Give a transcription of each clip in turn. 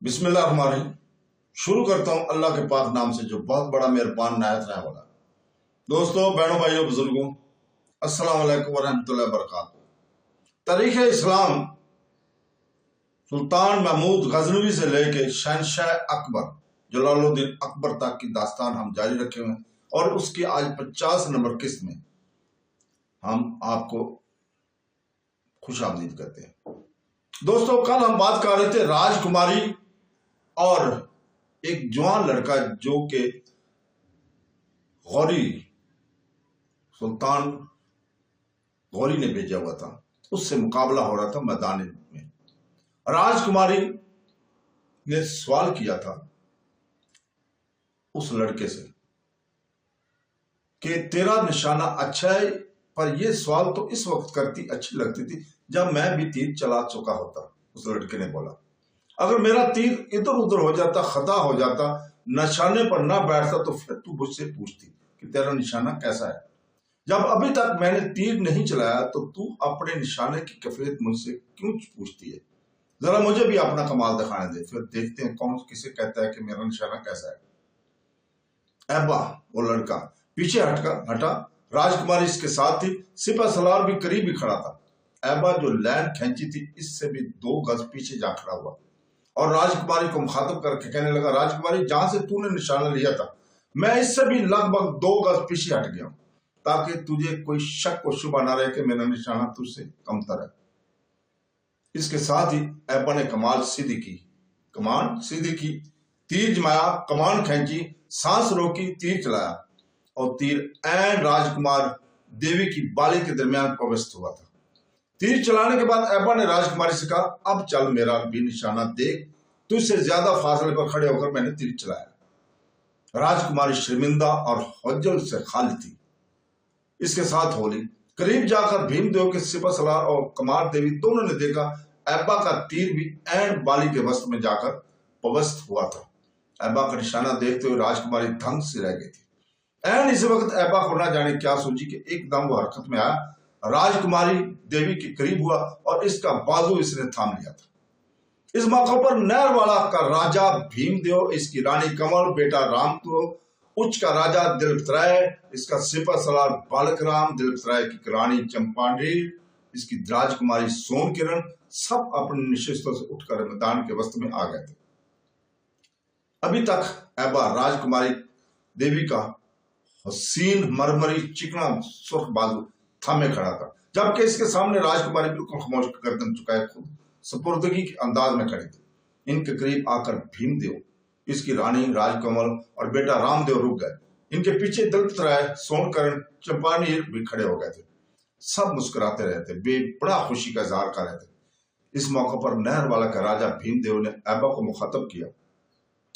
बिस्मिल्लाहिर्रहमानिर्रहीम। शुरू करता हूँ अल्लाह के पाक नाम से जो बहुत बड़ा मेहरबान नायत रहने वाला। दोस्तों, बहनों, भाइयों, बुजुर्गों, अस्सलाम वालेकुम वरहमतुल्लाहि वबरकातुहू। तारीख इस्लाम सुल्तान महमूद गजनवी से लेके शहनशाह अकबर जलालुद्दीन अकबर तक की दास्तान हम जारी रखे हुए हैं और उसकी आज 50 नंबर किस्त में हम आपको खुशामदीद करते हैं। दोस्तों, कल हम बात कर रहे थे राजकुमारी और एक जवान लड़का जो के गौरी सुल्तान गौरी ने भेजा हुआ था, उससे मुकाबला हो रहा था मैदान में। राजकुमारी ने सवाल किया था उस लड़के से कि तेरा निशाना अच्छा है, पर यह सवाल तो इस वक्त करती अच्छी लगती थी जब मैं भी तीर चला चुका होता। उस लड़के ने बोला, अगर मेरा तीर इधर उधर हो जाता, खता हो जाता, निशाने पर ना बैठता, तो फिर तू मुझसे पूछती कि तेरा निशाना कैसा है। जब अभी तक मैंने तीर नहीं चलाया तो तू अपने निशाने की कैफियत मुझसे क्यों पूछती है। जरा मुझे भी अपना कमाल दिखाने दे, फिर देखते हैं कौन किसे कहता है कि मेरा निशाना कैसा है। ऐबा, वो लड़का पीछे हटा। राजकुमारी इसके साथ थी, सिपह सलार भी करीब ही खड़ा था। ऐबा जो लैन खींची थी, इससे भी 2 गज पीछे जा खड़ा हुआ और राजकुमारी को मुखातब करके कहने लगा, राजकुमारी, जहां से तूने निशाना लिया था मैं इससे भी लगभग 2 गज पीछे हट गया हूं, ताकि तुझे कोई शक और शुबा ना रहे कि मेरा निशाना तुझसे कमतर है। इसके साथ ही ऐबा ने कमान सीधी की, तीर जमाया, कमान खींची, सांस रोकी, तीर चलाया और तीर ऐन राजकुमार देवी की बाली के दरमियान प्रविष्ट हुआ था। तीर चलाने के बाद ऐबा ने राजकुमारी से कहा, अब चल मेरा भी निशाना देख, तुझसे ज्यादा फासले पर खड़े होकर मैंने तीर चलाया। राजकुमारी शर्मिंदा और हौजल से खाली थी। इसके साथ होली करीब जाकर भीमदेव के सिपह सलार और कमार देवी दोनों ने देखा ऐबा का तीर भी ऐन बाली के वस्त्र में जाकर प्रविष्ट हुआ था। ऐबा का निशाना देखते हुए राजकुमारी दंग से रह गई थी। ऐन इसी वक्त ऐबा को ना जाने क्या सूझी कि एकदम वो हरकत में आया, राजकुमारी देवी के करीब हुआ और इसका बाजू इसने थाम लिया था। इस मौके पर नहरवाला का राजा भीमदेव, इसकी रानी कमल, बेटा रामतो, उच्च का राजा दिलपतराय, इसका सिपह सलार बालक राम, दिलपतराय की रानी चंपाडी, इसकी राजकुमारी सोन किरण, सब अपने निशिस्तों से उठकर मैदान के वस्त्र में आ गए थे। अभी तक ऐबा राजकुमारी देवी का हसीन मरमरी चिकना सुर्ख बाजू थामे खड़ा था, जबकि इसके सामने राजकुमारी बिल्कुल खामोश गर्दन झुकाए खुद सुपुर्दगी के अंदाज में खड़ी थी। इनके करीब आकर भीमदेव, इसकी रानी राजकमल और बेटा रामदेव रुक गए। इनके पीछे दलपतराय, सोनकरण, चंपानीर भी खड़े हो गए थे। सब मुस्कुराते रहे थे, बड़ा खुशी का इजहार कर रहे थे। इस मौके पर नहरवाला का राजा भीमदेव ने ऐबा को मुखातब किया,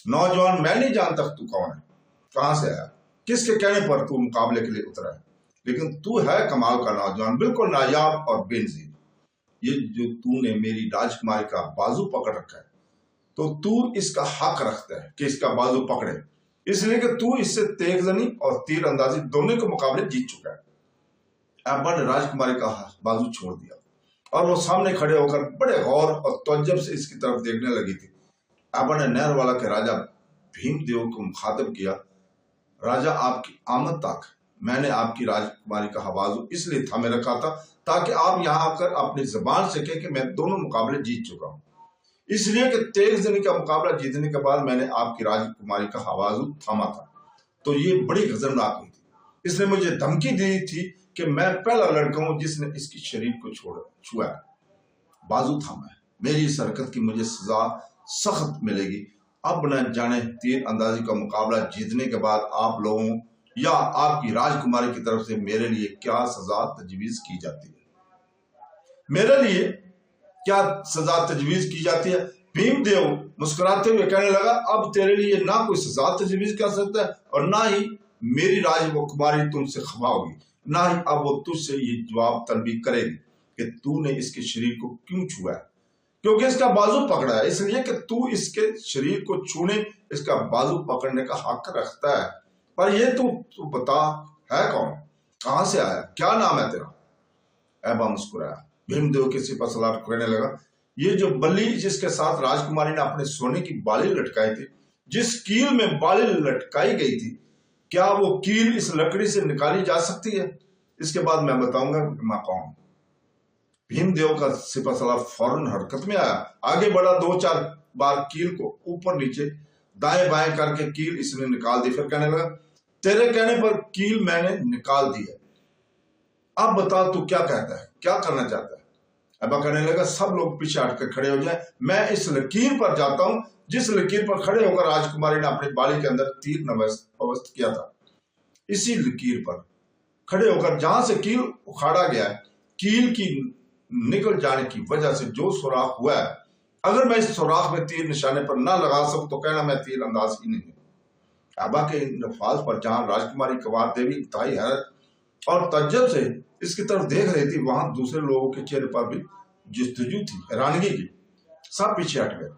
नौजवान, मैं नहीं जानता तू कौन है, कहां से आया, किसके कहने पर तू मुकाबले के लिए उतरा है, लेकिन तू है कमाल का नौजवान, बिल्कुल नायाब और बेनजीर। ये जो तूने मेरी राजकुमारी का बाजू पकड़ रखा है, तो तू इसका हक रखता है कि इसका बाजू पकड़े, इसलिए कि तू इससे तेगजनी और तीर अंदाजी दोनों के मुकाबले जीत चुका है। ऐबा ने राजकुमारी का बाजू छोड़ दिया और वो सामने खड़े होकर बड़े गौर और तवज्जुह से इसकी तरफ देखने लगी थी। ऐबा ने नहरवाला के राजा भीमदेव को मुखातब किया, राजा, आपकी आमद तक मैंने आपकी राजकुमारी का बाजू इसलिए थामे रखा था ताकि आप यहाँ आकर अपनी जबान से कहें कि मैं दोनों मुकाबले जीत चुका हूँ, इसलिए कि तेगजनी का मुकाबला जीतने के बाद मैंने आपकी राजकुमारी का बाजू थामा था, तो ये बड़ी गजबनाक हुई थी। इसने मुझे धमकी दी थी कि मैं पहला लड़का हूं जिसने इसकी शरीर को छुआ है, बाजू थामा है। मेरी इस हरकत की मुझे सजा सख्त मिलेगी। अब न जाने तीर अंदाजी का मुकाबला जीतने के बाद आप लोगों या आपकी राजकुमारी की तरफ से मेरे लिए क्या सजा तजवीज की जाती है। मेरे लिए क्या सजा तजवीज की जाती है? भीमदेव मुस्कुराते हुए कहने लगा, अब तेरे लिए ना कोई सजा तजवीज कर सकता है और ना ही मेरी राजकुमारी तुमसे खफा होगी, ना ही अब वो तुझसे ये जवाब तलबी करेगी कि तूने इसके शरीर को क्यों छुआ है, क्योंकि इसका बाजू पकड़ा है, इसलिए कि तू इसके शरीर को छूने, इसका बाजू पकड़ने का हक रखता है। पर ये तू बता है कौन, कहां से आया, क्या नाम है तेरा? ऐबा मुस्कुराया। भीमदेव के सिपह सलार कहने लगा, ये जो बलि जिसके साथ राजकुमारी ने अपने सोने की बाली लटकाई थी, जिस कील में बाली लटकाई गई थी, क्या वो कील इस लकड़ी से निकाली जा सकती है? इसके बाद मैं बताऊंगा मैं कौन। भीमदेव का सिपहसालार फौरन हरकत में आया, आगे बढ़ा, 2-4 बार कील को ऊपर नीचे दाएं बाएं करके कील इसने निकाल दी। फिर कहने लगा, तेरे कहने पर कील मैंने निकाल दी है, अब बता तू क्या कहता है, क्या करना चाहता है? अब्बा कहने लगा, सब लोग पीछे हटकर खड़े हो जाए, मैं इस लकीर पर जाता हूं जिस लकीर पर खड़े होकर राजकुमारी ने अपनी बाली के अंदर तीर नवस्त किया था। इसी लकीर पर खड़े होकर जहां से कील उखाड़ा गया है, कील की निकल जाने की वजह से जो सुराख हुआ है, अगर मैं इस सुराख में तीर निशाने पर ना लगा सकूं तो कहना मैं तीर अंदाज ही नहीं हूं। अब्बा के इन अल्फाज पर जहां राजकुमारी कुंवार देवी इंतहाई हैरत और तज्जुब से इसकी तरफ देख रही थी, वहां दूसरे लोगों के चेहरे पर भी जस्तजू थी, हैरानगी की। सब पीछे हट गए।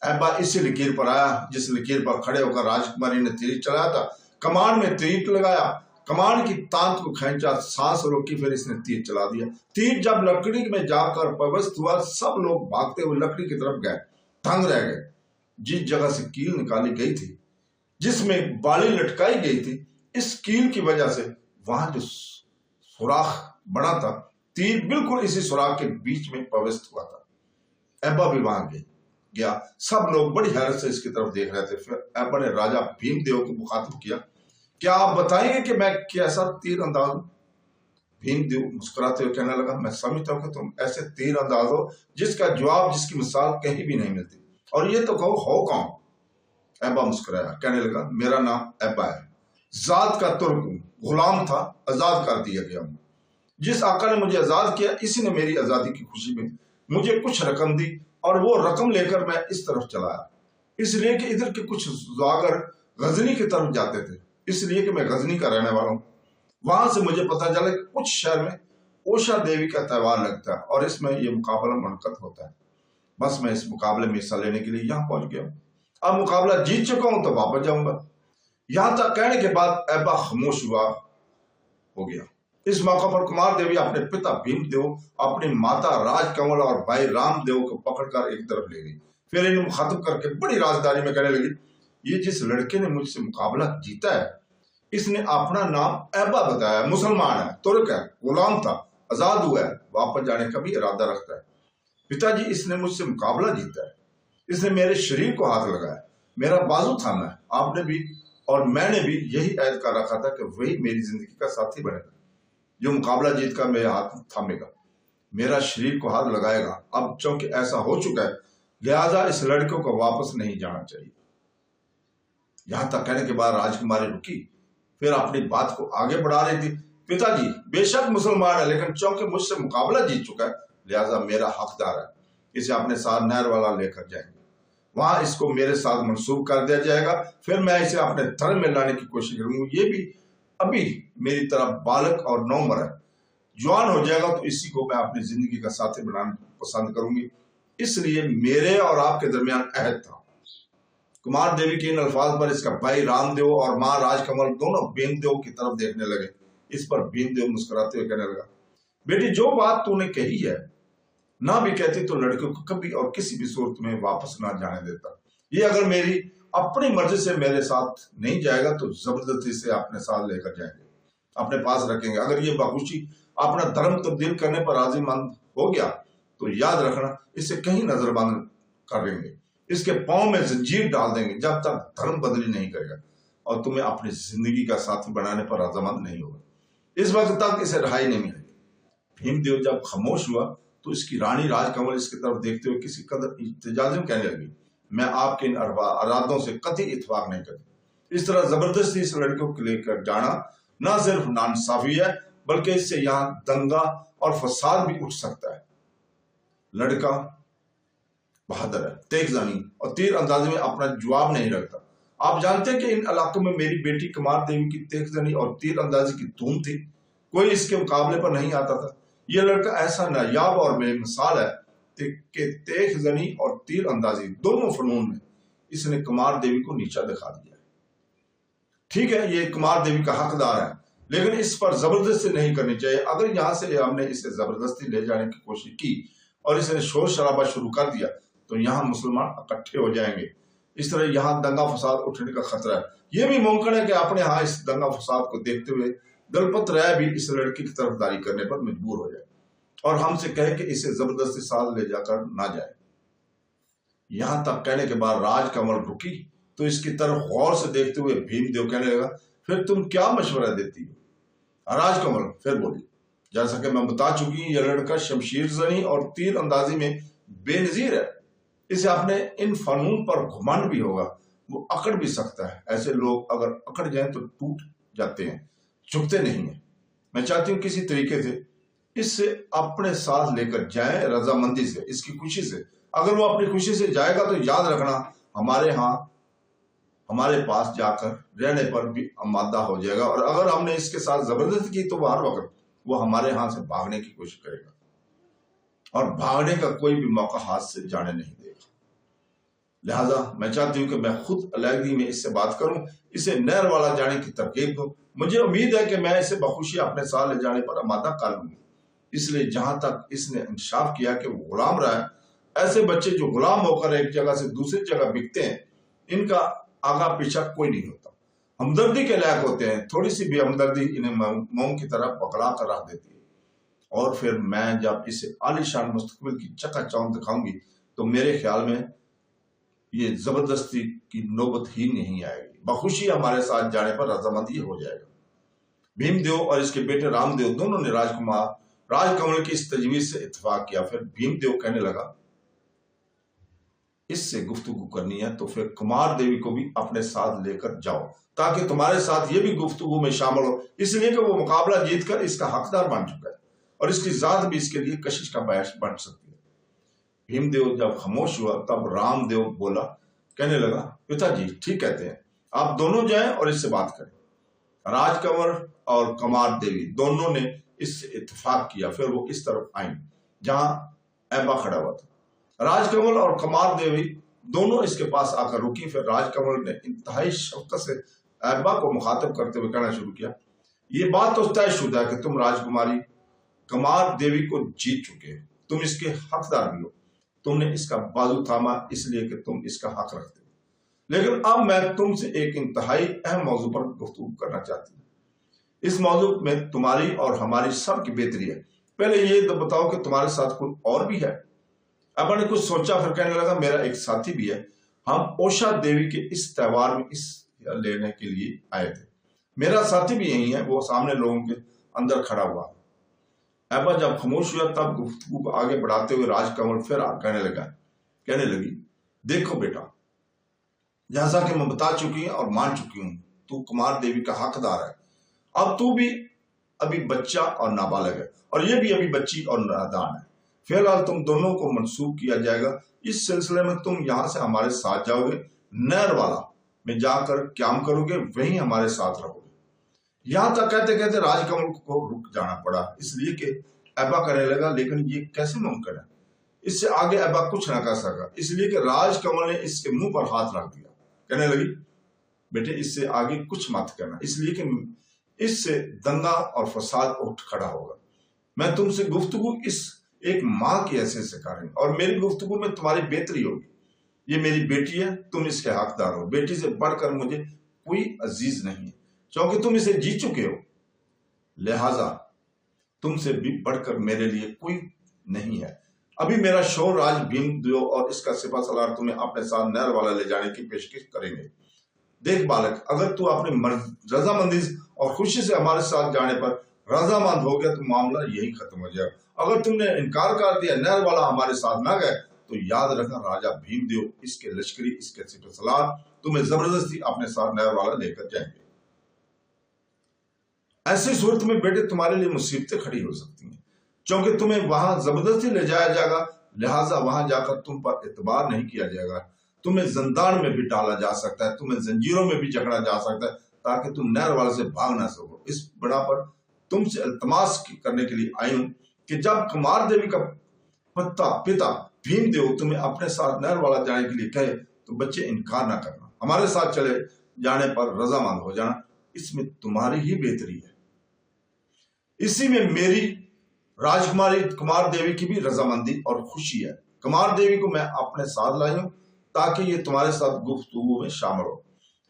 अब्बा इसी लकीर पर आया जिस लकीर पर खड़े होकर राजकुमारी ने तीर चलाया था। कमान में तीर लगाया, कमान की तांत को खींचा, सांस रोकी, फिर इसने तीर चला दिया। तीर जब लकड़ी में जाकर पवस्त हुआ, सब लोग भागते हुए लकड़ी की तरफ गए, दंग रह गए। जिस जगह से कील निकाली गई थी, जिसमें बाली लटकाई गई थी, इस कील की वजह से वहां जो सुराख बना था, तीर बिल्कुल इसी सुराख के बीच में पवस्त हुआ था। अब्बा भी वहां गया। सब लोग बड़ी हैरत से इसकी तरफ देख रहे थे। फिर अब्बा ने राजा भीमदेव को मुखातिब किया, क्या आप बताएंगे कि मैं कैसा तीर अंदाज हूं? भीमदेव मुस्कुराते हुए कहने लगा, मैं समझता हूं कि तुम ऐसे तीर अंदाज हो जिसका जवाब, जिसकी मिसाल कहीं भी नहीं मिलती। और ये तो कहो हो कौन? अब्बा मुस्कुराया, कहने लगा, मेरा नाम अब्बा है, जात का तुर्क हूं, गुलाम था, आजाद कर दिया गया हूं। जिस आका ने मुझे आजाद किया, इसी ने मेरी आजादी की खुशी में मुझे कुछ रकम दी और वो रकम लेकर मैं इस तरफ चला आया, इसलिए कि इधर के कुछ सौदागर गजनी की तरफ जाते थे, इसलिए कि मैं गजनी का रहने वाला हूँ। वहां से मुझे पता चला कि कुछ शहर में ओशा देवी का त्योहार लगता है और इसमें यह मुकाबला मुनक़द होता है। बस मैं इस मुकाबले में हिस्सा लेने के लिए यहाँ पहुंच गया हूँ। अब मुकाबला जीत चुका हूं तो वापस जाऊंगा। यहां तक कहने के बाद अब्बा खामोश हो गया। इस मौका पर कुमार देवी अपने पिता भीमदेव, अपनी माता राजकमल और भाई रामदेव को पकड़कर एक तरफ ले गई। फिर इन्हें मुखातिब करके बड़ी राजदारी में कहने लगी, ये जिस लड़के ने मुझसे मुकाबला जीता है, इसने अपना नाम अब्बा बताया, मुसलमान है, तुर्क है, गुलाम था, आजाद हुआ है, वापस जाने का भी इरादा रखता है। पिताजी, इसने मुझसे मुकाबला जीता है, इसने मेरे शरीर को हाथ लगाया, मेरा बाजू थामा है। आपने भी और मैंने भी यही ऐद कर रखा था कि वही मेरी जिंदगी का साथी बनेगा, जो मुकाबला जीत कर मेरे हाथ थामेगा, मेरा शरीर को हाथ लगाएगा। अब चूंकि ऐसा हो चुका है, लिहाजा इस लड़के को वापस नहीं जाना चाहिए। यहां तक कहने के बाद राजकुमारी रुकी, फिर अपनी बात को आगे बढ़ा रही थी। पिताजी बेशक मुसलमान है, लेकिन चूंकि मुझसे मुकाबला जीत चुका है, लिहाजा मेरा हकदार है, इसे अपने साथ नहर वाला लेकर जाएंगे, वहां इसको मेरे साथ मंसूब कर दिया जाएगा। फिर मैं इसे अपने धर्म में लाने की कोशिश करूंगा। ये भी अभी मेरी तरह बालक और नौमर है, जवान हो जाएगा तो इसी को मैं अपनी जिंदगी का साथी बनाना पसंद करूंगी। इसलिए मेरे और आपके दरमियान अहद था। कुमार देवी के इन अल्फाज पर इसका भाई रामदेव और माँ राजकमल दोनों भीमदेव की तरफ देखने लगे। इस पर भीमदेव मुस्कुराते हुए कहने लगा, बेटी, जो बात तूने कही है, ना भी कहती तो लड़के को कभी और किसी भी सूरत में वापस ना जाने देता। ये अगर मेरी अपनी मर्जी से मेरे साथ नहीं जाएगा तो जबरदस्ती से अपने साथ लेकर जाएंगे, अपने पास रखेंगे। अगर ये बाबूजी अपना धर्म तब्दील करने पर राजीमंद हो गया तो याद रखना, इसे कहीं नजरबंद कर देंगे, इसके पांव में जंजीर डाल देंगे जब तक धर्म बदली नहीं करेगा और तुम्हें अपनी जिंदगी का साथी बनाने पर राजीमंद नहीं होगा। इस वक्त तक इसे रहाई नहीं मिलेगी। भीमदेव जब खामोश हुआ तो इसकी रानी राजकमल इसकी तरफ देखते हुए किसी कदर इत्तेजाज में कहने लगी, मैं आपके इन अरादों से कतई इत्तेफाक नहीं करती। इस तरह जबरदस्ती इस लड़के को लेकर जाना न सिर्फ नाइंसाफी है, बल्कि इससे यहाँ दंगा और फसाद भी उठ सकता है। लड़का बहादुर है, तेगजानी और तीर अंदाजी में अपना जवाब नहीं रखता। आप जानते हैं कि इन इलाकों में मेरी बेटी कुमार देवी की तेगजानी और तीर अंदाजी की धूम थी, कोई इसके मुकाबले पर नहीं आता था। यह लड़का ऐसा नायाब और बेमिसाल है कि तेगजानी और तीर अंदाजी दोनों फनून में इसने कुमार देवी को नीचा दिखा दिया। ठीक है, ये कुमार देवी का हकदार है, लेकिन इस पर जबरदस्ती नहीं करनी चाहिए। अगर यहां से हमने इसे जबरदस्ती ले जाने की कोशिश की और इसने शोर शराबा शुरू कर दिया तो यहाँ मुसलमान इकट्ठे हो जाएंगे। इस तरह यहाँ दंगा फसाद उठने का खतरा है। यह भी मुमकिन है कि अपने यहाँ इस दंगा फसाद को देखते हुए दलपत राय भी इस लड़की की तरफदारी करने पर मजबूर हो जाए और हमसे कहे कि इसे जबरदस्ती साथ ले जाकर ना जाए। यहां तक कहने के बाद राजकमल रुकी तो इसकी तरफ गौर से देखते हुए भीमदेव कहने लगा, फिर तुम क्या मशवरा देती हो? राजकमल फिर बोली, जैसा कि मैं बता चुकी, यह लड़का शमशीर जनी और तीर अंदाजी में बेनजीर है। इसे अपने इन फनून पर घुमंड भी होगा, वो अकड़ भी सकता है। ऐसे लोग अगर अकड़ जाएं तो टूट जाते हैं, झुकते नहीं है। मैं चाहती हूँ किसी तरीके से इससे अपने साथ लेकर जाए, रजामंदी से, इसकी खुशी से। अगर वो अपनी खुशी से जाएगा तो याद रखना हमारे यहाँ हमारे पास जाकर रहने पर भी आमादा हो जाएगा, और अगर हमने इसके साथ जबरदस्ती की तो हर वक्त वो हमारे यहाँ से भागने की कोशिश करेगा और भागने का कोई भी मौका हाथ से जाने नहीं देगा। लिहाजा मैं चाहती हूँ कि मैं खुद अलहदगी में इससे बात करूं, इसे नहर वाला जाने की तरकीब दूं। मुझे उम्मीद है कि मैं इसे बखुशी अपने साथ ले जाने पर आमादा कर लूंगी। इसलिए जहां तक इसने इंसाफ किया कि वो गुलाम रहा है, ऐसे बच्चे जो गुलाम होकर एक जगह से दूसरी जगह बिकते हैं, इनका आगा पीछा कोई नहीं होता। हमदर्दी के लायक होते हैं। थोड़ी सी भी हमदर्दी इन्हें मोम की तरह पकड़ा कर रख देती है। और फिर मैं जब इसे आलीशान मुस्तकबिल की चकाचौंध दिखाऊंगी तो मेरे ख्याल में ये जबरदस्ती की नौबत ही नहीं आएगी। बखुशी हमारे साथ जाने पर रजामंदी हो जाएगा। भीमदेव और इसके बेटे रामदेव दोनों ने राजकमल की इस तजवीज से इत्तेफाक किया। फिर भीमदेव कहने लगा, इससे गुफ्तगू करनी है तो फिर कुमार देवी को भी अपने साथ लेकर जाओ, ताकि तुम्हारे साथ ये भी गुफ्तगू में शामिल हो, इसलिए कि वो मुकाबला जीतकर इसका हकदार बन चुका है और इसकी जात भी इसके लिए कशिश का बायस बन सकती है। भीमदेव जब खामोश हुआ तब रामदेव बोला, कहने लगा, पिताजी ठीक कहते हैं, आप दोनों जाएं और इससे बात करें। राजकमल और कुमार देवी दोनों ने इससे इत्तेफाक किया। फिर वो इस तरफ आई जहां ऐबा खड़ा हुआ था। राजकमल और कुमार देवी दोनों इसके पास आकर रुकी। फिर राजकमल ने इंतहाई शफकत से ऐबा को मुखातब करते हुए कहना शुरू किया, ये बात तो तयशुदा है कि तुम राजकुमारी कुमार देवी को जीत चुके हो, तुम इसके हकदार भी हो। तुमने इसका बाजू थामा इसलिए कि तुम इसका हक रखते हो। लेकिन अब मैं तुमसे एक इंतहाई अहम मौजू पर गुफ्तगू करना चाहती हूँ। इस मौजू में तुम्हारी और हमारी सब की बेहतरी है। पहले ये तो बताओ कि तुम्हारे साथ कोई और भी है? अब ने कुछ सोचा, फिर कहने लगा, मेरा एक साथी भी है। हम ओशा देवी के इस त्योहार में इस लेने के लिए आए थे। मेरा साथी भी यही है। वो सामने लोगों के अंदर खड़ा हुआ। ऐबा जब खामोश हुआ तब गुफ्तगू को आगे बढ़ाते हुए राजकमल फिर कहने लगी, देखो बेटा, जैसा कि मैं बता चुकी हूं और मान चुकी हूं, तू कुमार देवी का हकदार है। अब तू भी अभी बच्चा और नाबालिग है और ये भी अभी बच्ची और नादान है। फिलहाल तुम दोनों को मंसूब किया जाएगा। इस सिलसिले में तुम यहाँ से हमारे साथ जाओगे, नहर वाला में जाकर क्याम करोगे, वहीं हमारे साथ रहोगे। यहां तक कहते कहते राजकमल को रुक जाना पड़ा, इसलिए कि ऐबा कहने लगा, लेकिन ये कैसे मुमकिन है? इससे आगे ऐबा कुछ ना कर सका, इसलिए कि राजकमल ने इसके मुंह पर हाथ रख दिया। कहने लगी, बेटे इससे आगे कुछ मत करना, इसलिए कि इससे दंगा और फसाद उठ खड़ा होगा। मैं तुमसे गुफ्तगू इस एक माँ की हैसियत से कर रही हूं और मेरी गुफ्तगू में तुम्हारी बेहतरी होगी। ये मेरी बेटी है, तुम इसके हकदार हो। बेटी से बढ़कर मुझे कोई अजीज नहीं है, क्योंकि तुम इसे जीत चुके हो। लिहाजा तुमसे भी बढ़कर मेरे लिए कोई नहीं है। अभी मेरा शोर राज भीमदेव और इसका सिपा सलार तुम्हें अपने साथ नहर वाला ले जाने की पेशकश करेंगे। देख बालक, अगर तू अपनी रजामंदी और खुशी से हमारे साथ जाने पर रजामंद हो गया तो मामला यही खत्म हो जाएगा। अगर तुमने इनकार कर दिया, नहर वाला हमारे साथ ना गए, तो याद रखना राजा भीमदेव, इसके लश्करी, इसके सिपा सलार तुम्हें जबरदस्ती अपने साथ नहर वाला लेकर जाएंगे। ऐसी सूरत में बेटे तुम्हारे लिए मुसीबतें खड़ी हो सकती हैं, क्योंकि तुम्हें वहां जबरदस्ती ले जाया जाएगा। लिहाजा वहां जाकर तुम पर एतबार नहीं किया जाएगा। तुम्हें जंदान में भी डाला जा सकता है, तुम्हें जंजीरों में भी जकड़ा जा सकता है, ताकि तुम नहर वाले से भाग ना सको। इस बिना पर तुमसे इल्तमास करने के लिए आई हूं कि जब कुमार देवी का पिता भीमदेव तुम्हें अपने साथ नहर वाला जाने के लिए कहे तो बच्चे इनकार ना करना, हमारे साथ चले जाने पर रजामंद हो जाना। इसमें तुम्हारी ही बेहतरी है। इसी में मेरी राजकुमारी कुमार देवी की भी रजामंदी और खुशी है। कुमार देवी को मैं अपने साथ लाई हूं ताकि ये तुम्हारे साथ गुफ्तगू में शामिल हो।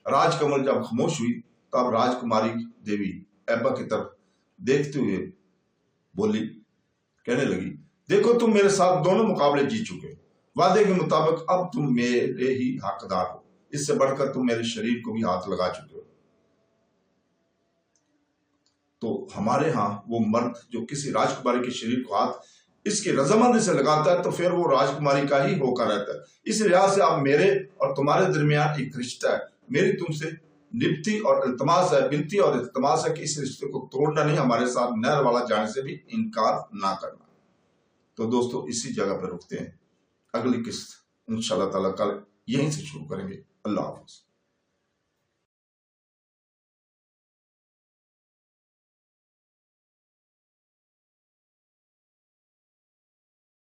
राजकमल जब खामोश हुई तब राजकुमारी देवी एब्बा की तरफ देखते हुए बोली, कहने लगी, देखो तुम मेरे साथ दोनों मुकाबले जीत चुके, वादे के मुताबिक अब तुम मेरे ही हकदार हो। इससे बढ़कर तुम मेरे शरीर को भी हाथ लगा चुके हो। तो हमारे यहाँ वो मर्द जो किसी राजकुमारी के शरीर को हाथ इसकी रजामंदी से लगाता है तो फिर वो राजकुमारी का ही होकर रहता है। इस लिहाज से अब मेरे और तुम्हारे दरमियान एक रिश्ता है। मेरी तुमसे निब्ती और इल्तमास है, बिनती और इल्तमास है कि इस रिश्ते को तोड़ना नहीं, हमारे साथ नहर वाला जाने से भी इनकार ना करना। तो दोस्तों इसी जगह पर रुकते हैं, अगली किस्त इंशाल्लाह ताला कल यहीं से शुरू करेंगे। अल्लाह हाफ़िज़।